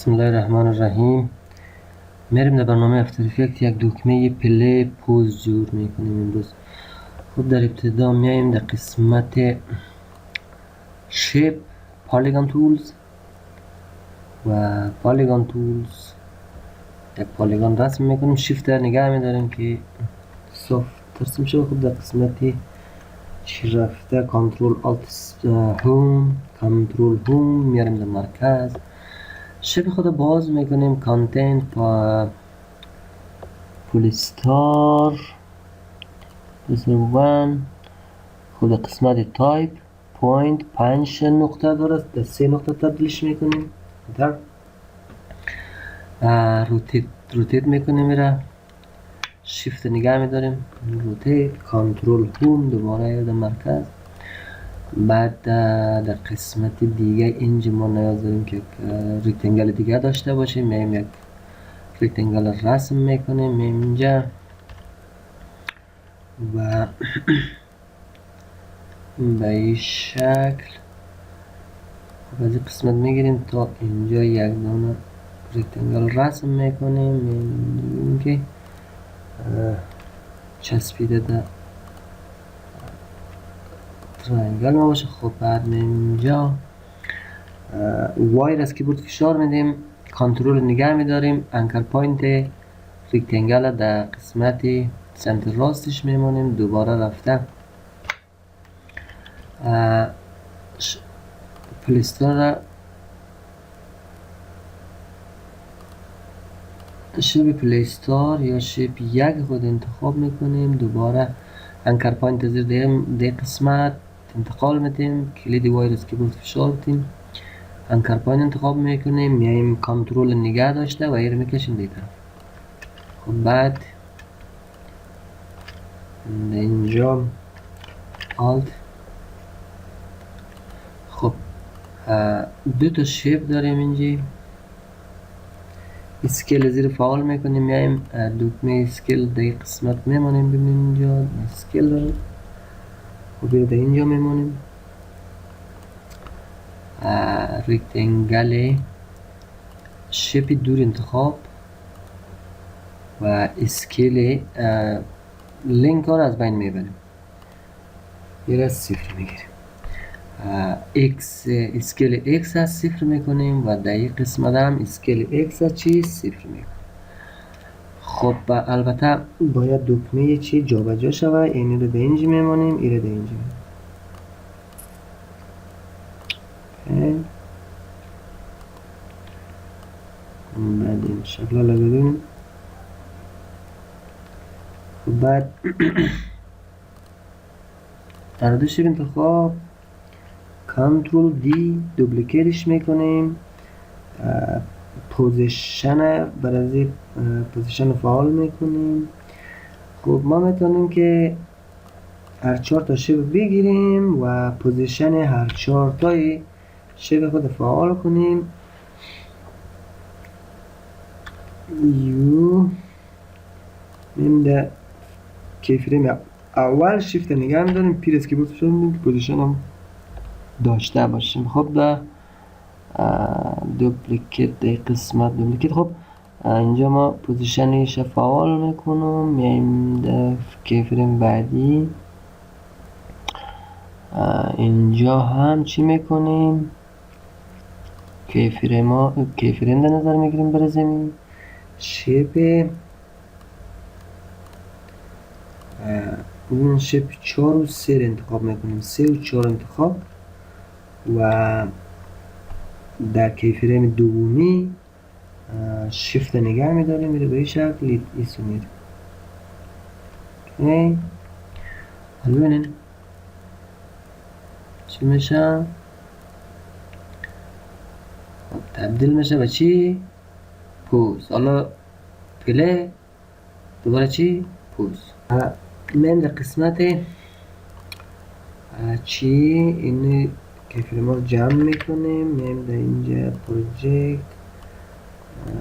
بسم الله الرحمن الرحیم. میریم در برنامه افتر افکت یک دکمه پلی پوز جور میکنیم امروز. خب در ابتدا میایم در قسمت شیپ پالیگان تولز و پالیگان تولز یک پالیگان رسم میکنیم، شیفت در نگه میداریم که صاف ترسیم شد. خب در قسمت چی رفته کنترل آلت هوم، کنترل هوم میاریم در مرکز. شیپ خود باز میکنیم، کانتنت پولیستار ون. خود قسمت تایپ پوینت 5 نقطه داره، در 3 نقطه تبدیلش میکنیم. در روتیت میکنیم، میره شیفت نگه میداریم، روتیت کنترل هوم دوباره در مرکز. بعد در قسمت دیگه اینجا ما نیاز داریم که ریکتنگل دیگه داشته باشیم، میایم یک ریکتنگل رسم میکنیم، میایم اینجا و به این شکل از این قسمت میگیریم تا اینجا یک دانه ریکتنگل رسم میکنیم، میگیم که چسبیده در ترینگل ما باشه. خب بعد اینجا وایر از کیبورد فشار میدیم، کنترل نگه میداریم، انکر پوینت ریکتنگل در قسمت سمت راستش میمونیم. دوباره رفته پلیستار شیپ پلیستار یا شیپ یک خود انتخاب میکنیم. دوباره انکر پوینت زیر ده قسمت انتقال میدیم، کلید وایر از کیبورد فشار بدیم، انکر پوینت انتخاب میکنیم، میایم کنترل نگه داشته و ایر میکشیم دیگه طرف. خب بعد اینجا آلت. خب دو تا شیپ داریم اینجا. اسکیل زیر فعال میکنیم، میایم دکمه اسکیل در قسمت میمونیم، ببینیم اینجا اسکیل داریم. خب در اینجا میمونیم، ریکتنگل شیپ دور انتخاب و اسکیل لینک ها رو از بین میبریم، یه از صفر میگیریم. اسکیل ایکس از صفر میکنیم و در این قسمت هم اسکیل ایکس از چی صفر میکنیم. خب البته باید دکمه چی جابجا شوه، اینی رو در اینجا میمونیم، این رو در اینجا میمونیم. بعد این شکل رو ببینیم. خب بعد در دو شیپ انتخاب کنترل دی دوبلیکیتش میکنیم، پوزیشن برای پوزیشن فعال میکنیم. خب ما میتونیم که هر 4 تا شیپ بگیریم و پوزیشن هر 4 تای شیپ خود فعال کنیم. یو این در کیفریم اول شیفت نگه میداریم، پیر از کیبورد فشار میدیم که پوزیشن هم داشته باشیم. خب در دوپلیکیت در قسمت دوپلیکیت. خب اینجا ما پوزیشنش فعال میکنم، میایم در کیفریم بعدی. اینجا هم چی میکنیم؟ کیفریم در نظر میگیریم برای زمین. شیپ اون شیپ 4 و 3 انتخاب میکنیم، 3 و 4 انتخاب و در کیفریم دومی شیفت نگه میداریم، میره به این شکل ایسو میره. اوکی حالا ببینیم چی میشه. تبدیل میشه به چی؟ پوز. حالا پلی دوباره چی؟ پوز. من در قسمت چی این کیفریم رو جمع میکنیم، میم در اینجا پروژکت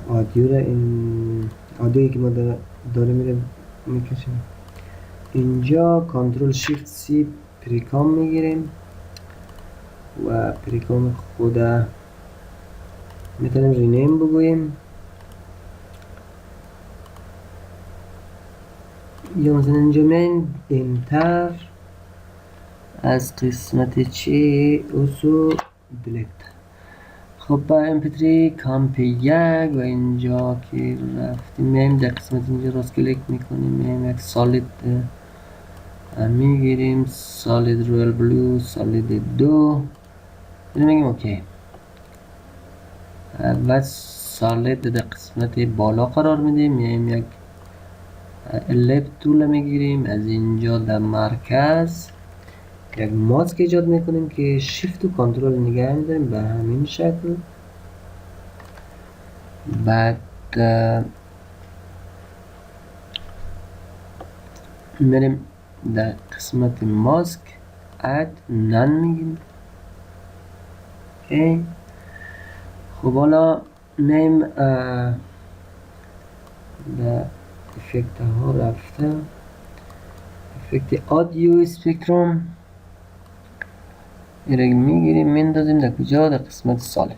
آدیو را، این آدیویی که ما داره میره میکشیم اینجا. کنترل شیفت سی پریکام میگیریم و پریکام خود میتونیم رینیم بگوییم یا مثلا اینجا میایم انتر از قسمت چی اوسو دلیت. خب با mp3 کامپ 1 و اینجا که رفتیم میایم در قسمت اینجا راست کلیک میکنیم میایم یک سالید میگیریم سالید رویال بلو سالید 2 میگیم اوکی و سالید در قسمت بالا قرار میدیم میایم یک الپ تول میگیریم از اینجا در مرکز یک ماسک ایجاد میکنیم که شیفت و کنترل نگه میداریم به همین شکل. بعد میریم در قسمت ماسک اد نن میگیم اوکی. خب حالا میم در افکت ها رفته افکت آدیو اسپکتروم ایره میگیریم میندازیم در کجا در قسمت سالید.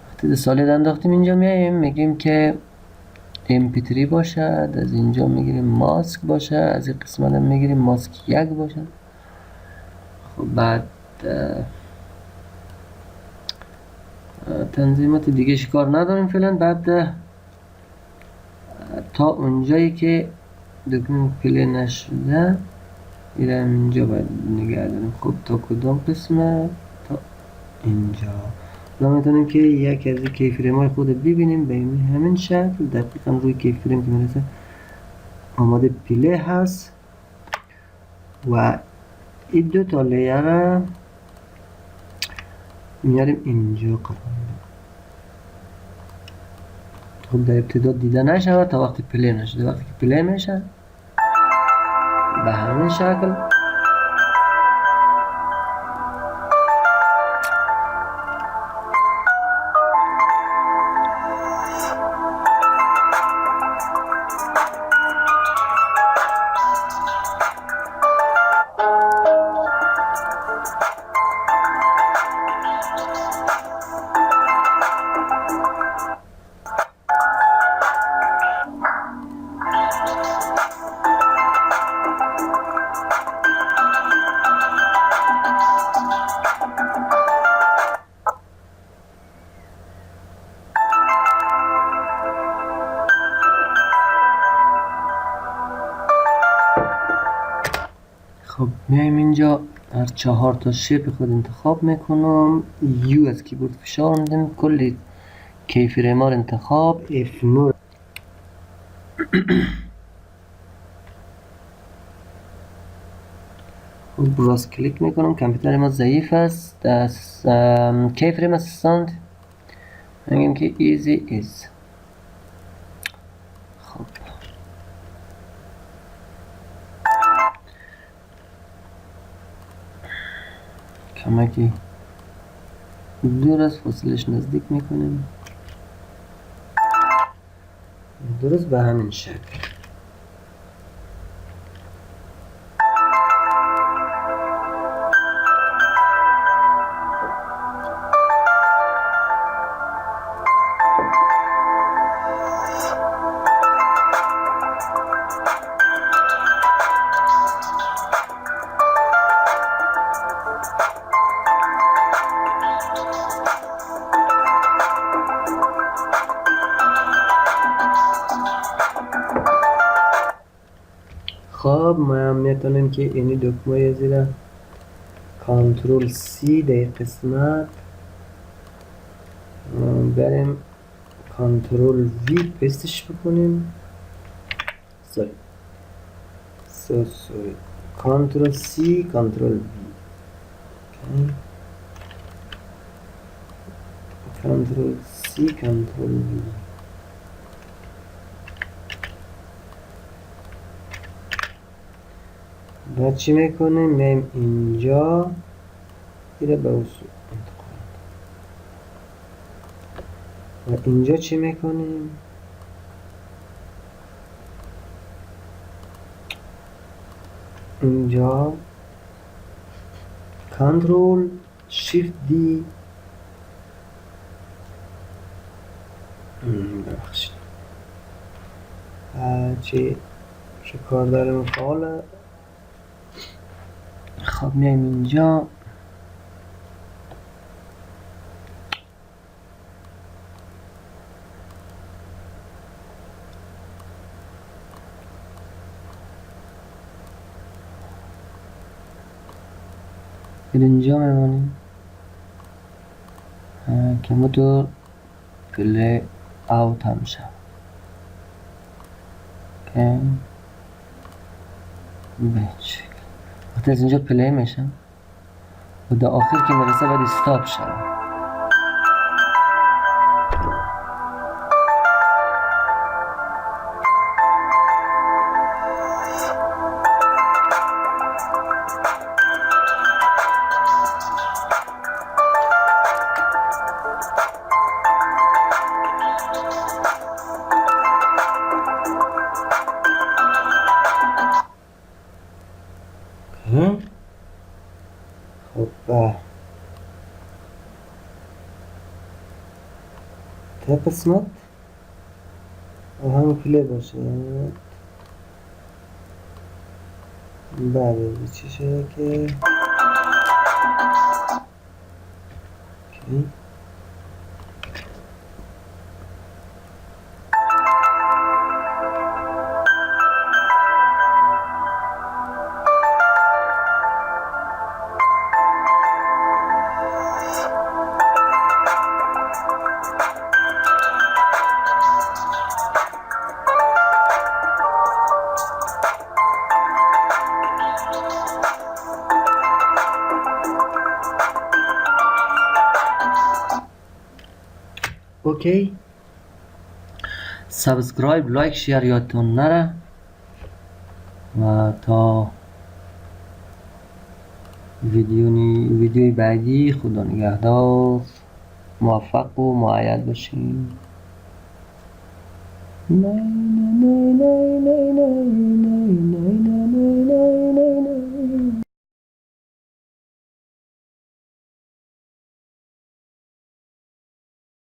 وقتی در سالید انداختیم اینجا میایم میگیم که mp3 باشد از اینجا میگیریم ماسک باشه از این قسمت هم میگیریم ماسک 1 باشه. خب بعد تنظیمات دیگه کار نداریم فعلا. بعد تا اونجایی که دکمه پلی نشده میرم اینجا باید نگه داریم. خب تا کدام قسمت تا اینجا ما میتونیم که یکی از کیفریم های خود ببینیم به همین شکل دقیقا روی کیفریم که میرسه آماده پلی هست و این دو تا لیر میاریم اینجا قرار میدیم. خب در ابتدا دیده نشود تا وقتی پلی نشده. وقتی که پلی میشه به همین شکل خب میایم اینجا هر 4 تا شیپ خود انتخاب میکنم یو از کیبورد فشار میدم کل کیفریم ها انتخاب F9 خب راست کلیک میکنم کامپیوتر ما ضعیف است از کیفریم اسیستانت میگیم که ایزی ایز. خب کمکی دور از فاصلش نزدیک میکنیم درست به همین شکل. خب ما میتونیم که اینی دکمه زیر کنترل سی در قسمت بریم کنترل وی پستش بکنیم سوری کنترل سی کنترل وی کنترل سی کنترل وی. بعد چی میکنیم میم اینجا ایره به اصول انتقال و اینجا چی میکنیم اینجا کنترل شیفت دی ببخشید چه کار داریم فعاله. خب میایم اینجا اینجا میمونیم که موتور پلی اوت هم شد که بچه وقتی از اینجا پلی میشم و در آخر که میرسه باید استاپ شد. خب تا قسمت همون پلی باشه بله چی شده که اوکی. سابسکرایب لایک شیر یادتون نره و تا ویدیوی بعدی خدا نگهدار، موفق و مؤید باشین.